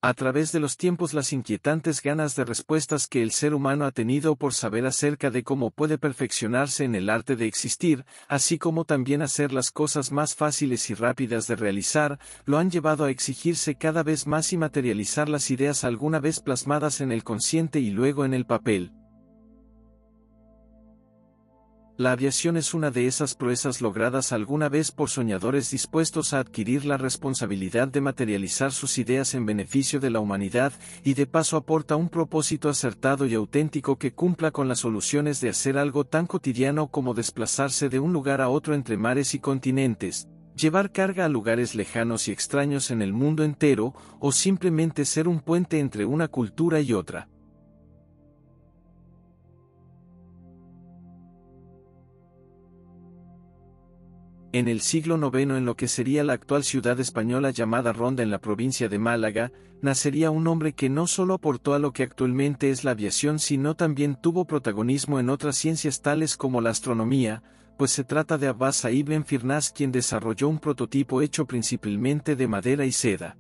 A través de los tiempos las inquietantes ganas de respuestas que el ser humano ha tenido por saber acerca de cómo puede perfeccionarse en el arte de existir, así como también hacer las cosas más fáciles y rápidas de realizar, lo han llevado a exigirse cada vez más y materializar las ideas alguna vez plasmadas en el consciente y luego en el papel. La aviación es una de esas proezas logradas alguna vez por soñadores dispuestos a adquirir la responsabilidad de materializar sus ideas en beneficio de la humanidad, y de paso aporta un propósito acertado y auténtico que cumpla con las soluciones de hacer algo tan cotidiano como desplazarse de un lugar a otro entre mares y continentes, llevar carga a lugares lejanos y extraños en el mundo entero, o simplemente ser un puente entre una cultura y otra. En el siglo IX, en lo que sería la actual ciudad española llamada Ronda en la provincia de Málaga, nacería un hombre que no solo aportó a lo que actualmente es la aviación, sino también tuvo protagonismo en otras ciencias tales como la astronomía, pues se trata de Abbas ibn Firnas, quien desarrolló un prototipo hecho principalmente de madera y seda.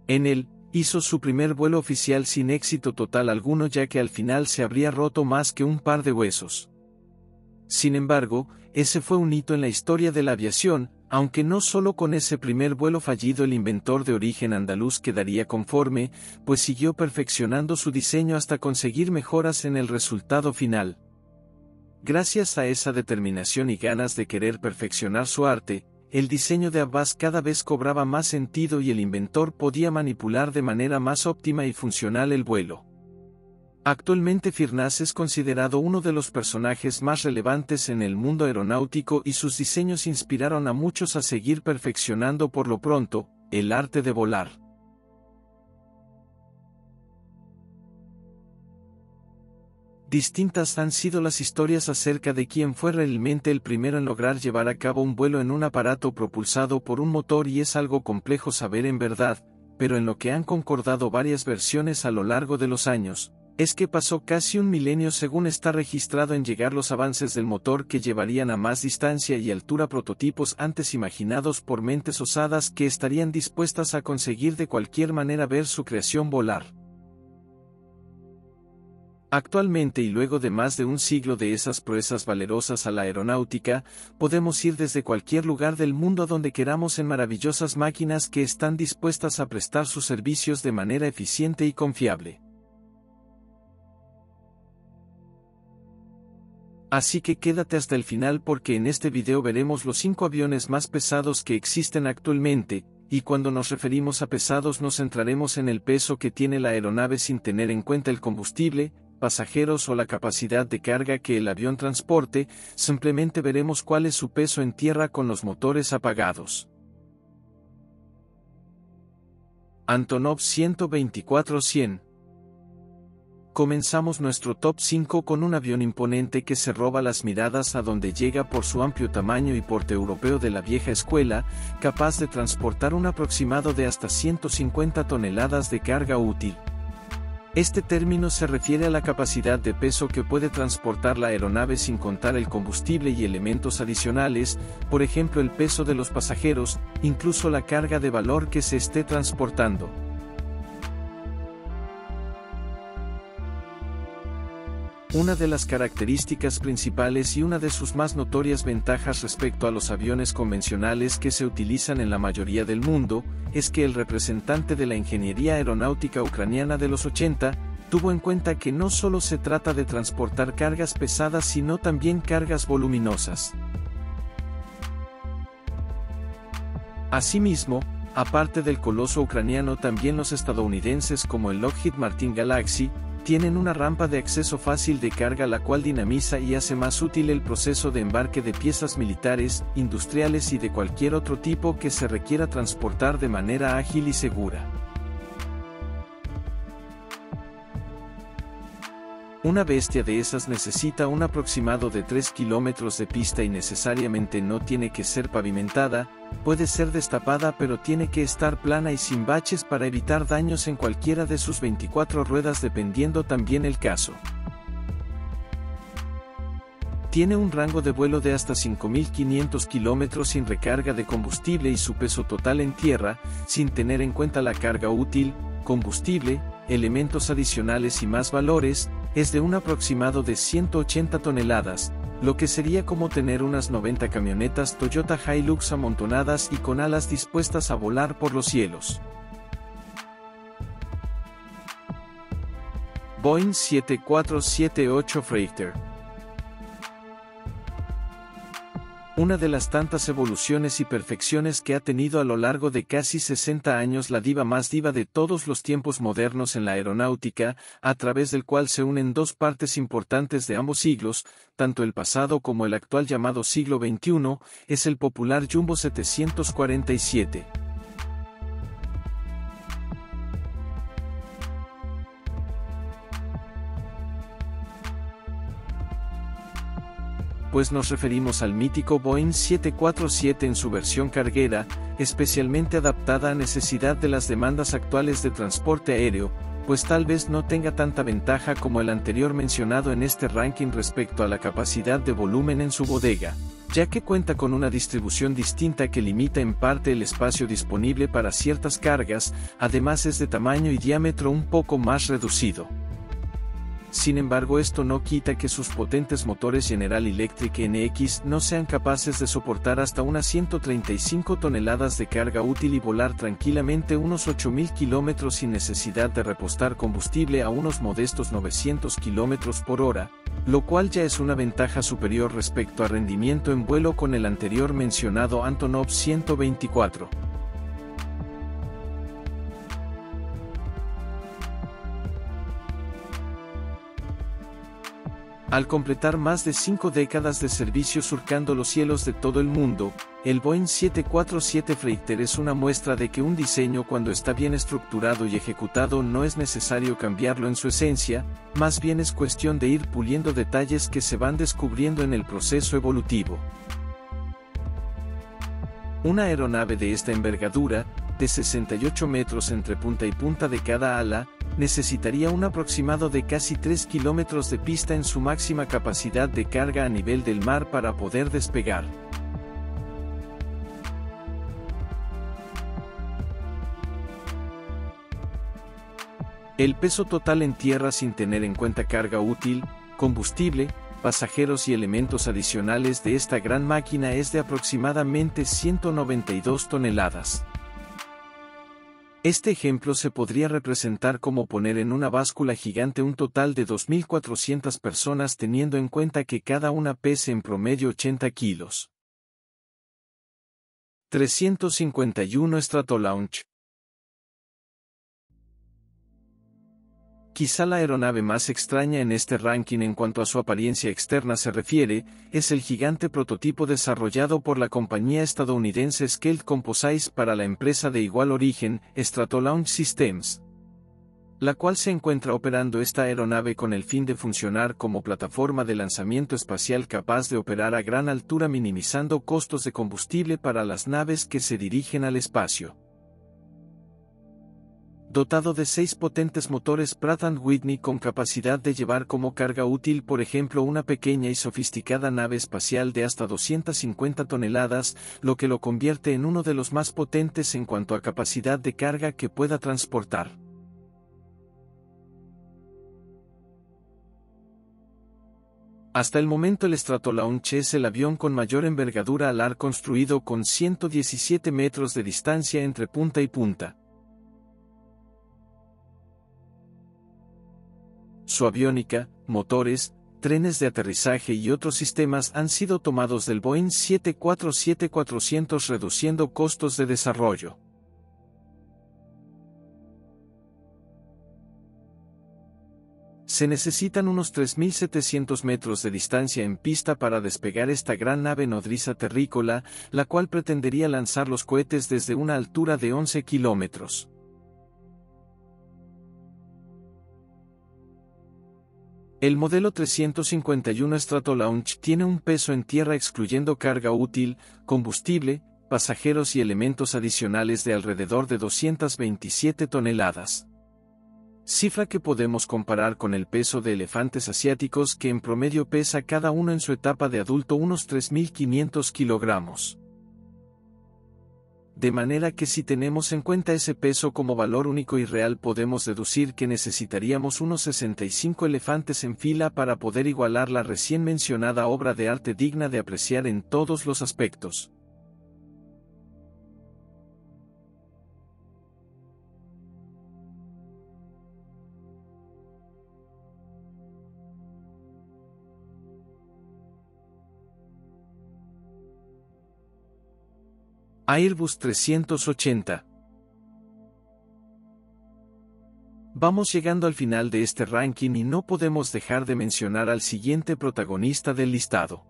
En él, hizo su primer vuelo oficial sin éxito total alguno, ya que al final se habría roto más que un par de huesos. Sin embargo, ese fue un hito en la historia de la aviación, aunque no solo con ese primer vuelo fallido el inventor de origen andaluz quedaría conforme, pues siguió perfeccionando su diseño hasta conseguir mejoras en el resultado final. Gracias a esa determinación y ganas de querer perfeccionar su arte, el diseño de Abbas cada vez cobraba más sentido y el inventor podía manipular de manera más óptima y funcional el vuelo. Actualmente Firnas es considerado uno de los personajes más relevantes en el mundo aeronáutico y sus diseños inspiraron a muchos a seguir perfeccionando por lo pronto el arte de volar. Distintas han sido las historias acerca de quién fue realmente el primero en lograr llevar a cabo un vuelo en un aparato propulsado por un motor, y es algo complejo saber en verdad, pero en lo que han concordado varias versiones a lo largo de los años, es que pasó casi un milenio según está registrado en llegar los avances del motor que llevarían a más distancia y altura prototipos antes imaginados por mentes osadas que estarían dispuestas a conseguir de cualquier manera ver su creación volar. Actualmente, y luego de más de un siglo de esas proezas valerosas a la aeronáutica, podemos ir desde cualquier lugar del mundo a donde queramos en maravillosas máquinas que están dispuestas a prestar sus servicios de manera eficiente y confiable. Así que quédate hasta el final, porque en este video veremos los 5 aviones más pesados que existen actualmente, y cuando nos referimos a pesados nos centraremos en el peso que tiene la aeronave sin tener en cuenta el combustible, pasajeros o la capacidad de carga que el avión transporte. Simplemente veremos cuál es su peso en tierra con los motores apagados. Antonov 124-100. Comenzamos nuestro top 5 con un avión imponente que se roba las miradas a donde llega por su amplio tamaño y porte europeo de la vieja escuela, capaz de transportar un aproximado de hasta 150 toneladas de carga útil. Este término se refiere a la capacidad de peso que puede transportar la aeronave sin contar el combustible y elementos adicionales, por ejemplo el peso de los pasajeros, incluso la carga de valor que se esté transportando. Una de las características principales y una de sus más notorias ventajas respecto a los aviones convencionales que se utilizan en la mayoría del mundo, es que el representante de la ingeniería aeronáutica ucraniana de los 80, tuvo en cuenta que no solo se trata de transportar cargas pesadas sino también cargas voluminosas. Asimismo, aparte del coloso ucraniano, también los estadounidenses como el Lockheed Martin Galaxy, tienen una rampa de acceso fácil de carga, la cual dinamiza y hace más útil el proceso de embarque de piezas militares, industriales y de cualquier otro tipo que se requiera transportar de manera ágil y segura. Una bestia de esas necesita un aproximado de 3 kilómetros de pista y necesariamente no tiene que ser pavimentada, puede ser destapada, pero tiene que estar plana y sin baches para evitar daños en cualquiera de sus 24 ruedas dependiendo también el caso. Tiene un rango de vuelo de hasta 5.500 kilómetros sin recarga de combustible y su peso total en tierra, sin tener en cuenta la carga útil, combustible, elementos adicionales y más valores, es de un aproximado de 180 toneladas, lo que sería como tener unas 90 camionetas Toyota Hilux amontonadas y con alas dispuestas a volar por los cielos. Boeing 7478 Freighter. Una de las tantas evoluciones y perfecciones que ha tenido a lo largo de casi 60 años la diva más diva de todos los tiempos modernos en la aeronáutica, a través del cual se unen dos partes importantes de ambos siglos, tanto el pasado como el actual llamado siglo XXI, es el popular Jumbo 747. Pues nos referimos al mítico Boeing 747 en su versión carguera, especialmente adaptada a necesidad de las demandas actuales de transporte aéreo, pues tal vez no tenga tanta ventaja como el anterior mencionado en este ranking respecto a la capacidad de volumen en su bodega, ya que cuenta con una distribución distinta que limita en parte el espacio disponible para ciertas cargas, además es de tamaño y diámetro un poco más reducido. Sin embargo, esto no quita que sus potentes motores General Electric NX no sean capaces de soportar hasta unas 135 toneladas de carga útil y volar tranquilamente unos 8.000 kilómetros sin necesidad de repostar combustible a unos modestos 900 kilómetros por hora, lo cual ya es una ventaja superior respecto a rendimiento en vuelo con el anterior mencionado Antonov 124. Al completar más de 5 décadas de servicio surcando los cielos de todo el mundo, el Boeing 747 Freighter es una muestra de que un diseño cuando está bien estructurado y ejecutado no es necesario cambiarlo en su esencia, más bien es cuestión de ir puliendo detalles que se van descubriendo en el proceso evolutivo. Una aeronave de esta envergadura, de 68 metros entre punta y punta de cada ala, necesitaría un aproximado de casi 3 kilómetros de pista en su máxima capacidad de carga a nivel del mar para poder despegar. El peso total en tierra sin tener en cuenta carga útil, combustible, pasajeros y elementos adicionales de esta gran máquina es de aproximadamente 192 toneladas. Este ejemplo se podría representar como poner en una báscula gigante un total de 2.400 personas teniendo en cuenta que cada una pese en promedio 80 kilos. 351 Stratolaunch. Quizá la aeronave más extraña en este ranking en cuanto a su apariencia externa se refiere, es el gigante prototipo desarrollado por la compañía estadounidense Skelt Composites para la empresa de igual origen, Stratolaunch Systems, la cual se encuentra operando esta aeronave con el fin de funcionar como plataforma de lanzamiento espacial capaz de operar a gran altura minimizando costos de combustible para las naves que se dirigen al espacio. Dotado de 6 potentes motores Pratt & Whitney con capacidad de llevar como carga útil por ejemplo una pequeña y sofisticada nave espacial de hasta 250 toneladas, lo que lo convierte en uno de los más potentes en cuanto a capacidad de carga que pueda transportar. Hasta el momento el Stratolaunch es el avión con mayor envergadura alar construido con 117 metros de distancia entre punta y punta. Su aviónica, motores, trenes de aterrizaje y otros sistemas han sido tomados del Boeing 747-400 reduciendo costos de desarrollo. Se necesitan unos 3.700 metros de distancia en pista para despegar esta gran nave nodriza terrícola, la cual pretendería lanzar los cohetes desde una altura de 11 kilómetros. El modelo 351 Stratolaunch tiene un peso en tierra excluyendo carga útil, combustible, pasajeros y elementos adicionales de alrededor de 227 toneladas. Cifra que podemos comparar con el peso de elefantes asiáticos que en promedio pesa cada uno en su etapa de adulto unos 3.500 kilogramos. de manera que si tenemos en cuenta ese peso como valor único y real podemos deducir que necesitaríamos unos 65 elefantes en fila para poder igualar la recién mencionada obra de arte digna de apreciar en todos los aspectos. Airbus 380. Vamos llegando al final de este ranking y no podemos dejar de mencionar al siguiente protagonista del listado.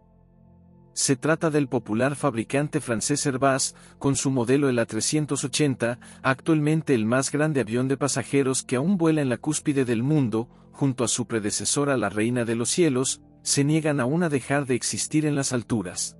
Se trata del popular fabricante francés Airbus, con su modelo el A380, actualmente el más grande avión de pasajeros que aún vuela en la cúspide del mundo, junto a su predecesora la Reina de los Cielos, se niegan aún a dejar de existir en las alturas.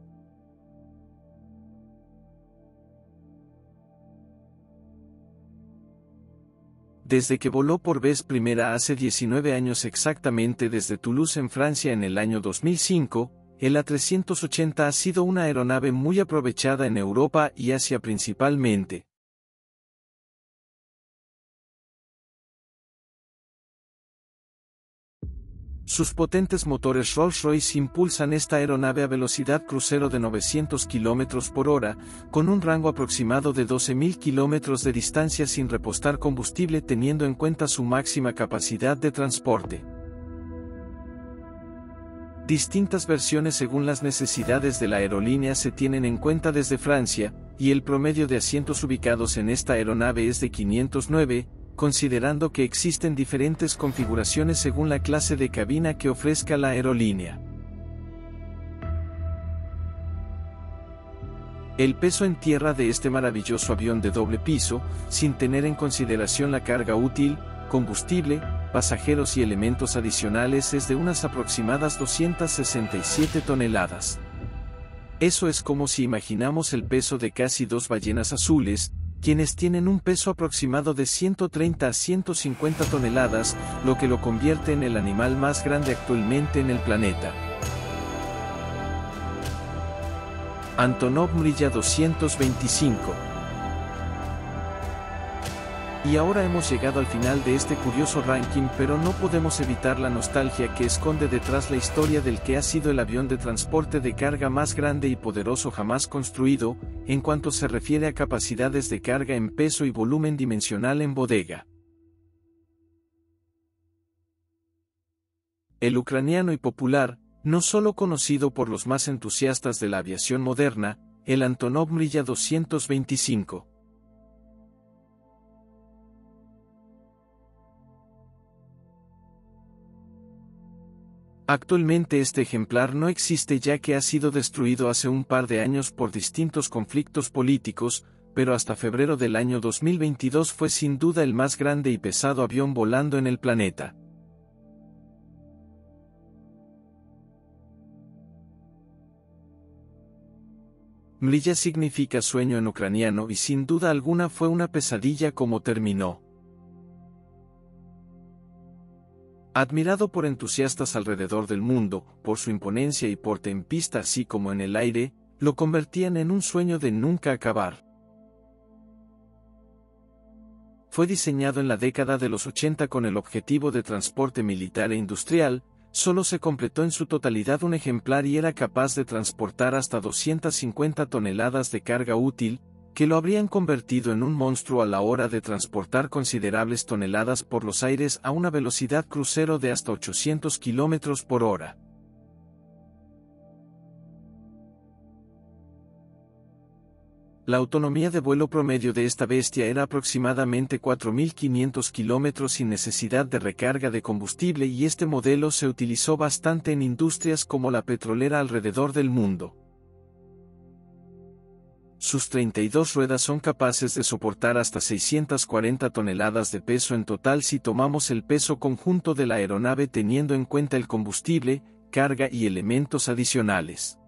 Desde que voló por vez primera hace 19 años exactamente desde Toulouse en Francia en el año 2005, el A380 ha sido una aeronave muy aprovechada en Europa y Asia principalmente. Sus potentes motores Rolls-Royce impulsan esta aeronave a velocidad crucero de 900 km por hora, con un rango aproximado de 12.000 km de distancia sin repostar combustible teniendo en cuenta su máxima capacidad de transporte. Distintas versiones según las necesidades de la aerolínea se tienen en cuenta desde Francia, y el promedio de asientos ubicados en esta aeronave es de 509, considerando que existen diferentes configuraciones según la clase de cabina que ofrezca la aerolínea. El peso en tierra de este maravilloso avión de doble piso, sin tener en consideración la carga útil, combustible, pasajeros y elementos adicionales es de unas aproximadas 267 toneladas. Eso es como si imaginamos el peso de casi 2 ballenas azules, quienes tienen un peso aproximado de 130 a 150 toneladas, lo que lo convierte en el animal más grande actualmente en el planeta. Antonov Mrija 225. Y ahora hemos llegado al final de este curioso ranking, pero no podemos evitar la nostalgia que esconde detrás la historia del que ha sido el avión de transporte de carga más grande y poderoso jamás construido, en cuanto se refiere a capacidades de carga en peso y volumen dimensional en bodega. El ucraniano y popular, no solo conocido por los más entusiastas de la aviación moderna, el Antonov Mrija 225. Actualmente este ejemplar no existe ya que ha sido destruido hace un par de años por distintos conflictos políticos, pero hasta febrero del año 2022 fue sin duda el más grande y pesado avión volando en el planeta. Mrija significa sueño en ucraniano y sin duda alguna fue una pesadilla como terminó. Admirado por entusiastas alrededor del mundo, por su imponencia y porte en pista así como en el aire, lo convertían en un sueño de nunca acabar. Fue diseñado en la década de los 80 con el objetivo de transporte militar e industrial, solo se completó en su totalidad un ejemplar y era capaz de transportar hasta 250 toneladas de carga útil, que lo habrían convertido en un monstruo a la hora de transportar considerables toneladas por los aires a una velocidad crucero de hasta 800 km por hora. La autonomía de vuelo promedio de esta bestia era aproximadamente 4.500 km sin necesidad de recarga de combustible y este modelo se utilizó bastante en industrias como la petrolera alrededor del mundo. Sus 32 ruedas son capaces de soportar hasta 640 toneladas de peso en total si tomamos el peso conjunto de la aeronave teniendo en cuenta el combustible, carga y elementos adicionales.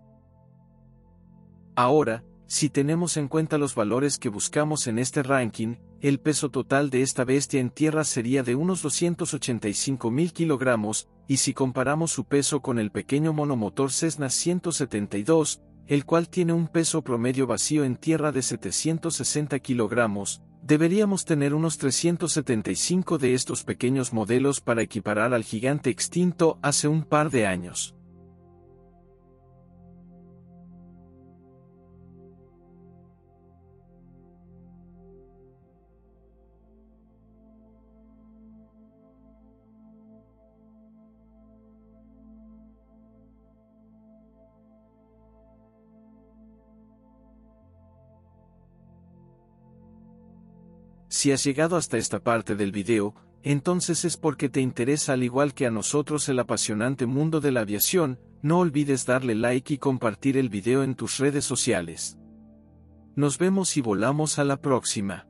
Ahora, si tenemos en cuenta los valores que buscamos en este ranking, el peso total de esta bestia en tierra sería de unos 285.000 kilogramos, y si comparamos su peso con el pequeño monomotor Cessna 172, el cual tiene un peso promedio vacío en tierra de 760 kilogramos, deberíamos tener unos 375 de estos pequeños modelos para equiparar al gigante extinto hace un par de años. Si has llegado hasta esta parte del video, entonces es porque te interesa al igual que a nosotros el apasionante mundo de la aviación. No olvides darle like y compartir el video en tus redes sociales. Nos vemos y volamos a la próxima.